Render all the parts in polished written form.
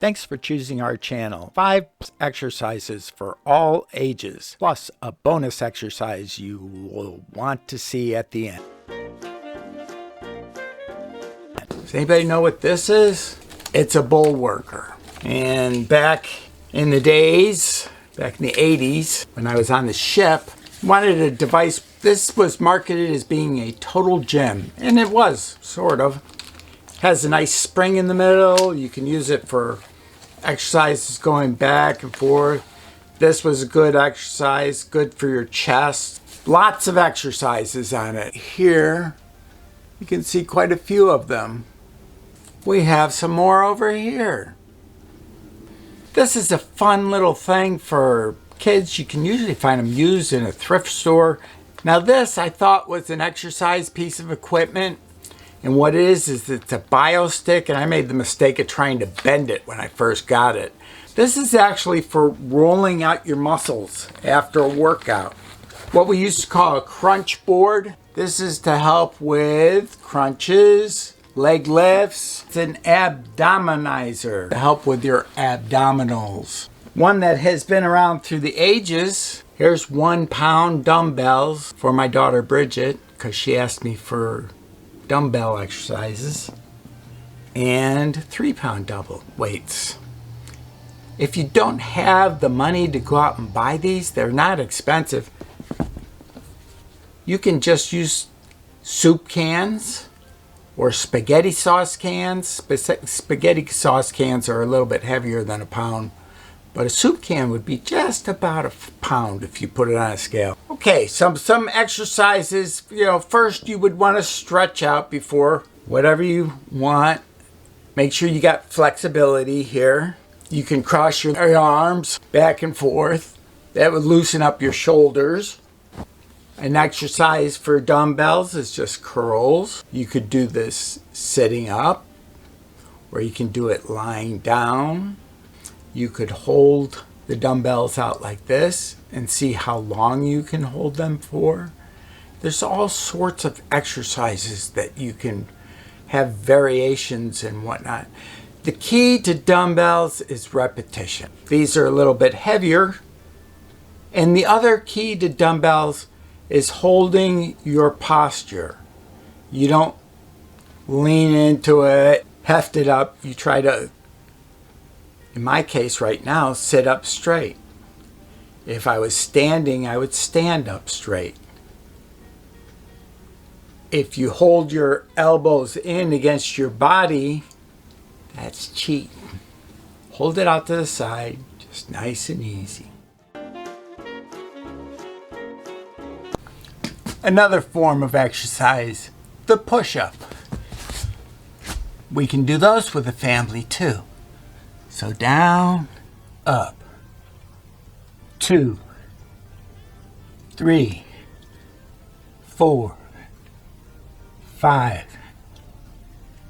Thanks for choosing our channel. 5 exercises for all ages, plus a bonus exercise you will want to see at the end. Does anybody know what this is? It's a bull worker. And back in the days, back in the 80s, when I was on the ship, I wanted a device. This was marketed as being a total gym, and it was, sort of. Has a nice spring in the middle. You can use it for exercises going back and forth. This was a good exercise, good for your chest. Lots of exercises on it. Here, you can see quite a few of them. We have some more over here. This is a fun little thing for kids. You can usually find them used in a thrift store. Now this I thought was an exercise piece of equipment. And what it is it's a bio stick, and I made the mistake of trying to bend it when I first got it. This is actually for rolling out your muscles after a workout. What we used to call a crunch board. This is to help with crunches, leg lifts. It's an abdominizer to help with your abdominals. One that has been around through the ages. Here's 1 pound dumbbells for my daughter Bridget, because she asked me for dumbbell exercises, and 3 pound double weights. If you don't have the money to go out and buy these, they're not expensive. You can just use soup cans or spaghetti sauce cans. Spaghetti sauce cans are a little bit heavier than a pound, but a soup can would be just about a pound if you put it on a scale. Okay, some exercises. First you would want to stretch out before whatever you want. Make sure you got flexibility here. You can cross your arms back and forth. That would loosen up your shoulders. An exercise for dumbbells is just curls. You could do this sitting up, or you can do it lying down. You could hold the dumbbells out like this and see how long you can hold them for. There's all sorts of exercises that you can have variations and whatnot. The key to dumbbells is repetition. These are a little bit heavier. And the other key to dumbbells is holding your posture. You don't lean into it, heft it up. You try to, in my case right now, sit up straight. If I was standing, I would stand up straight. If you hold your elbows in against your body, that's cheating. Hold it out to the side, just nice and easy. Another form of exercise, the push-up. We can do those with a family too. So down, up, 2, 3, 4, 5,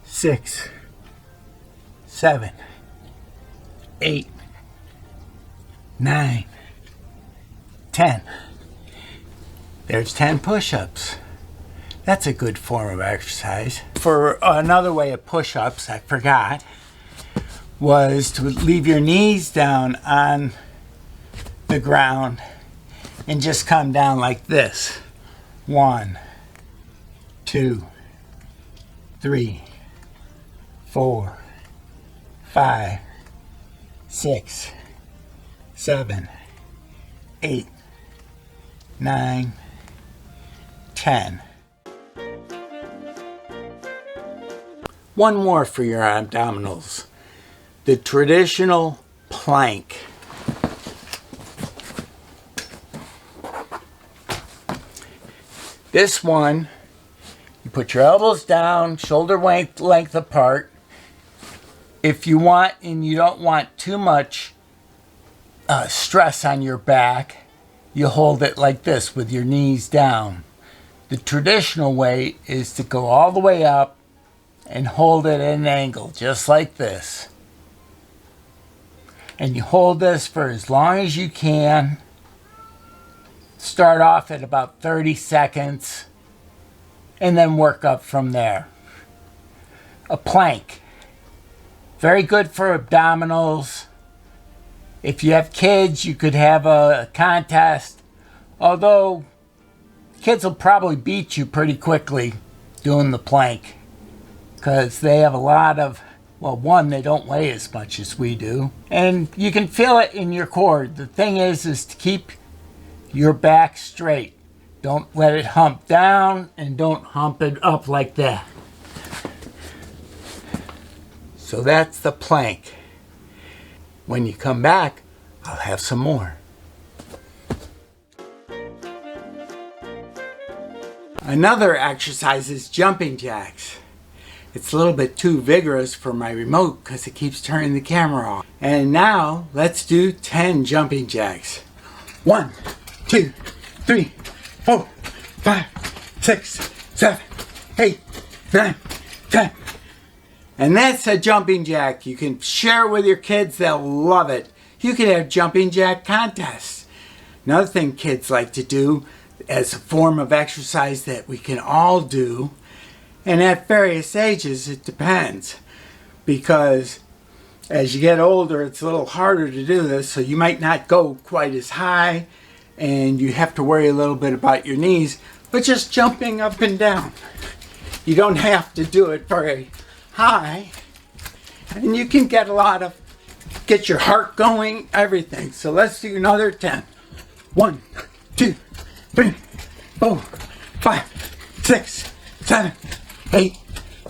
6, 7, 8, 9, 10. There's 10 push-ups. That's a good form of exercise. For another way of push-ups, I forgot, was to leave your knees down on the ground and just come down like this. 1, 2, 3, 4, 5, 6, 7, 8, 9, 10. One more for your abdominals. The traditional plank. This one, you put your elbows down, shoulder length apart. If you want, and you don't want too much stress on your back, you hold it like this with your knees down. The traditional way is to go all the way up and hold it at an angle, just like this. And you hold this for as long as you can. Start off at about 30 seconds and then work up from there. A plank Very good for abdominals. If you have kids, you could have a contest. Although, kids will probably beat you pretty quickly doing the plank. Because they have a lot of, well, one, they don't weigh as much as we do. And you can feel it in your core. The thing is to keep your back straight. Don't let it hump down and don't hump it up like that. So that's the plank. When you come back, I'll have some more. Another exercise is jumping jacks. It's a little bit too vigorous for my remote because it keeps turning the camera off. And now let's do 10 jumping jacks. 1, 2, 3, 4, 5, 6, 7, 8, 9, 10. And that's a jumping jack. You can share it with your kids, they'll love it. You can have jumping jack contests. Another thing kids like to do as a form of exercise that we can all do, and at various ages it depends, because as you get older it's a little harder to do this, so you might not go quite as high and you have to worry a little bit about your knees, but just jumping up and down. You don't have to do it very high, and you can get get your heart going, everything. So let's do another 10. 1, 2, 3, 4, 5, 6, 7, 8,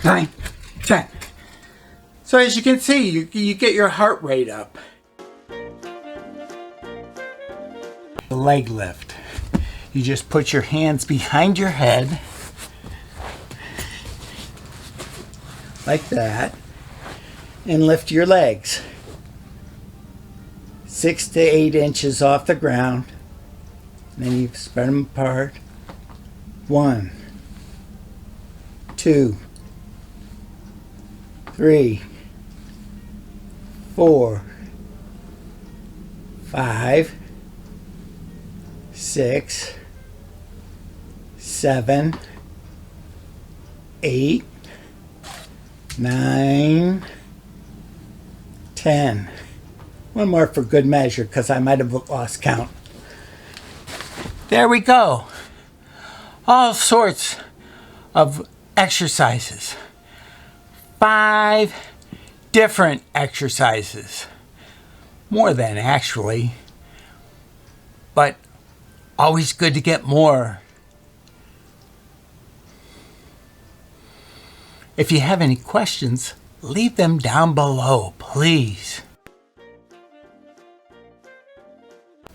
9, 10. So as you can see, you get your heart rate up. The leg lift. You just put your hands behind your head, like that, and lift your legs 6 to 8 inches off the ground. And then you spread them apart. 1, 2, 3, 4, 5, 6, 7, 8, 9, 10. One more for good measure because I might have lost count. There we go. All sorts of exercises. 5 different exercises. More than actually. But always good to get more. If you have any questions, leave them down below, please.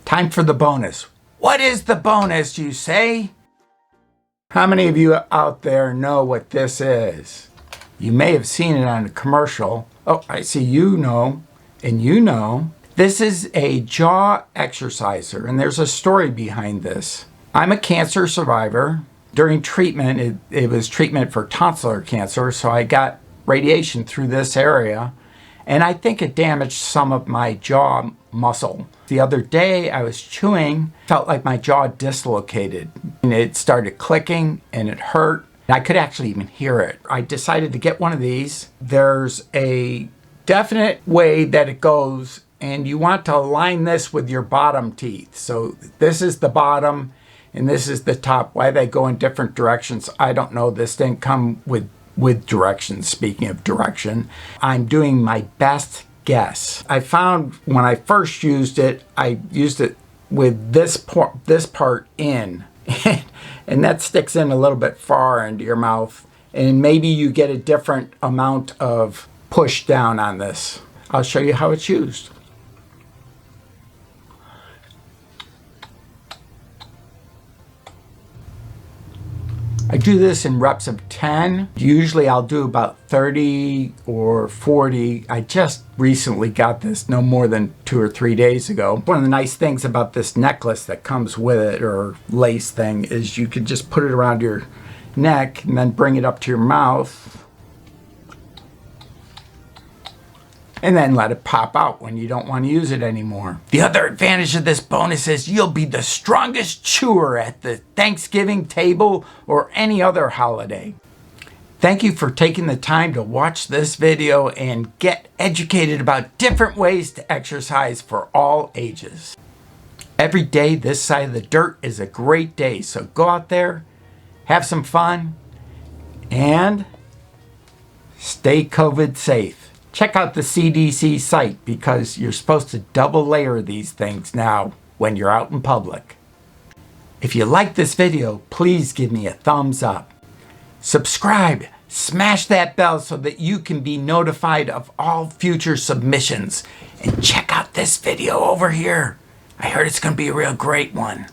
Time for the bonus. What is the bonus, you say? How many of you out there know what this is? You may have seen it on a commercial. Oh, I see you know, and you know. This is a jaw exerciser, and there's a story behind this. I'm a cancer survivor. During treatment, it was treatment for tonsillar cancer, so I got radiation through this area, and I think it damaged some of my jaw muscle. The other day I was chewing, felt like my jaw dislocated, and it started clicking and it hurt. I could actually even hear it. I decided to get one of these. There's a definite way that it goes, and you want to align this with your bottom teeth. So this is the bottom and this is the top. Why they go in different directions, I don't know. This didn't come with directions. Speaking of direction, I'm doing my best guess. I found when I first used it, I used it with this part in, and that sticks in a little bit far into your mouth, and maybe you get a different amount of push down on this. I'll show you how it's used. I do this in reps of 10. Usually I'll do about 30 or 40. I just recently got this no more than 2 or 3 days ago. One of the nice things about this necklace that comes with it, or lace thing, is you can just put it around your neck and then bring it up to your mouth and then let it pop out when you don't want to use it anymore. The other advantage of this bonus is you'll be the strongest chewer at the Thanksgiving table or any other holiday. Thank you for taking the time to watch this video and get educated about different ways to exercise for all ages. Every day this side of the dirt is a great day, so go out there, have some fun, and stay COVID safe. Check out the CDC site because you're supposed to double layer these things now when you're out in public. If you like this video, please give me a thumbs up. Subscribe, smash that bell so that you can be notified of all future submissions. And check out this video over here. I heard it's going to be a real great one.